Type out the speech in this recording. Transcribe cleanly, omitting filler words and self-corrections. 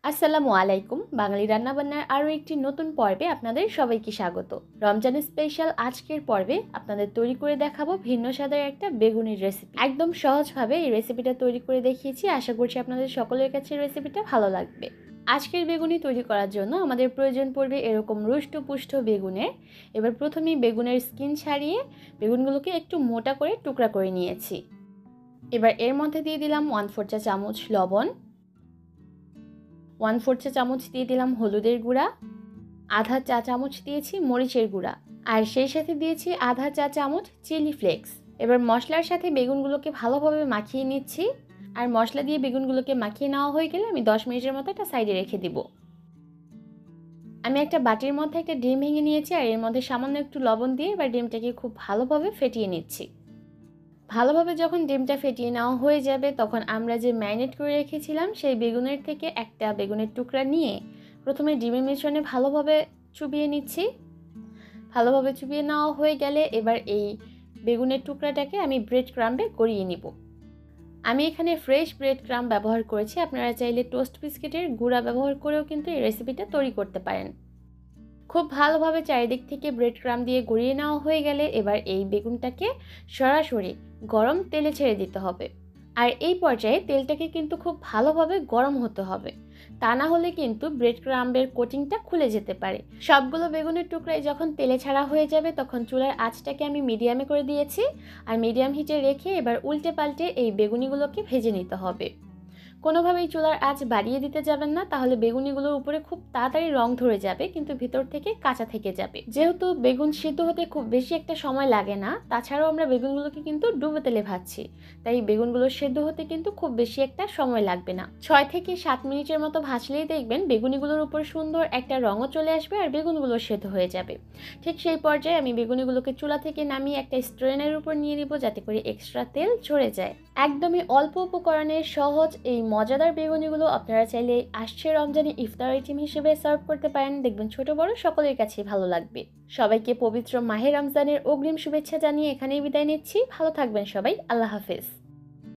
আসসালামু আলাইকুম। বাঙালি রান্নাবান্নার আরও একটি নতুন পর্বে আপনাদের সবাইকে স্বাগত। রমজান স্পেশাল আজকের পর্বে আপনাদের তৈরি করে দেখাবো ভিন্ন স্বাদের একটা বেগুনির রেসিপি। একদম সহজভাবে এই রেসিপিটা তৈরি করে দেখিয়েছি। আশা করছি আপনাদের সকলের কাছে রেসিপিটা ভালো লাগবে। আজকের বেগুনি তৈরি করার জন্য আমাদের প্রয়োজন পড়বে এরকম রুষ্টপুষ্ট বেগুনের। এবার প্রথমেই বেগুনের স্কিন ছাড়িয়ে বেগুনগুলোকে একটু মোটা করে টুকরা করে নিয়েছি। এবার এর মধ্যে দিয়ে দিলাম 1/4 চা চামচ লবণ, 1/4 চা চামচ দিয়ে দিলাম হলুদের গুঁড়া, আধা চা চামচ দিয়েছি মরিচের গুঁড়া, আর সেই সাথে দিয়েছি আধা চা চামচ চিলি ফ্লেক্স। এবার মশলার সাথে বেগুনগুলোকে ভালোভাবে মাখিয়ে নিচ্ছি। আর মশলা দিয়ে বেগুনগুলোকে মাখিয়ে নেওয়া হয়ে গেলে আমি 10 মিনিটের মতো একটা সাইডে রেখে দিব। আমি একটা বাটির মধ্যে একটা ডিম ভেঙে নিয়েছি, আর এর মধ্যে সামান্য একটু লবণ দিয়ে এবার ডিমটাকে খুব ভালোভাবে ফেটিয়ে নিচ্ছি। ভালোভাবে যখন ডিমটা ফেটিয়ে নেওয়া হয়ে যাবে তখন আমরা যে ম্যারিনেট করে রেখেছিলাম সেই বেগুনের থেকে একটা বেগুনের টুকরা নিয়ে প্রথমে ডিমের মিশ্রণে ভালোভাবে চুবিয়ে নিচ্ছি। ভালোভাবে চুবিয়ে নেওয়া হয়ে গেলে এবার এই বেগুনের টুকরাটাকে আমি ব্রেড ক্রাম্বে গড়িয়ে নিব। আমি এখানে ফ্রেশ ব্রেড ক্রাম্ব ব্যবহার করেছি, আপনারা চাইলে টোস্ট বিস্কিটের গুঁড়া ব্যবহার করেও কিন্তু এই রেসিপিটা তৈরি করতে পারেন। খুব ভালোভাবে চারিদিক থেকে ব্রেড ক্রাম্ব দিয়ে গড়িয়ে নেওয়া হয়ে গেলে এবার এই বেগুনটাকে সরাসরি গরম তেলে ছেড়ে দিতে হবে। আর এই পর্যায়ে তেলটাকে কিন্তু খুব ভালোভাবে গরম হতে হবে, তা না হলে কিন্তু ব্রেড ক্রাম্বের কোটিংটা খুলে যেতে পারে। সবগুলো বেগুনের টুকরাই যখন তেলে ছাড়া হয়ে যাবে তখন চুলার আঁচটাকে আমি মিডিয়ামে করে দিয়েছি, আর মিডিয়াম হিটে রেখে এবার উল্টে পাল্টে এই বেগুনিগুলোকে ভেজে নিতে হবে। কোনোভাবেই চুলার আঁচ বাড়িয়ে দিতে যাবেন না, তাহলে বেগুনিগুলোর উপরে খুব তাড়াতাড়ি রং ধরে যাবে কিন্তু ভিতর থেকে কাঁচা থেকে যাবে। যেহেতু বেগুন সিদ্ধ হতে খুব বেশি একটা সময় লাগে না, তাছাড়াও আমরা বেগুনগুলোকে কিন্তু ডুবো তেলে ভাজছি, তাই বেগুনগুলো সিদ্ধ হতে কিন্তু খুব বেশি একটা সময় লাগবে না। 6 থেকে 7 মিনিটের মতো ভাজলেই দেখবেন বেগুনিগুলোর উপর সুন্দর একটা রঙও চলে আসবে আর বেগুনগুলো সিদ্ধ হয়ে যাবে। ঠিক সেই পর্যায়ে আমি বেগুনিগুলোকে চুলা থেকে নামিয়ে একটা স্ট্রেনের উপর নিয়ে নিব, যাতে করে এক্সট্রা তেল ঝরে যায়। একদমই অল্প উপকরণের সহজ এই মজাদার বেগুনিগুলো আপনারা চাইলে আসছে রমজানে ইফতার আইটেম হিসেবে সার্ভ করতে পারেন। দেখবেন ছোট বড় সকলের কাছেই ভালো লাগবে। সবাইকে পবিত্র মাহে রমজানের অগ্রিম শুভেচ্ছা জানিয়ে এখানেই বিদায় নিচ্ছি। ভালো থাকবেন সবাই। আল্লাহ হাফেজ।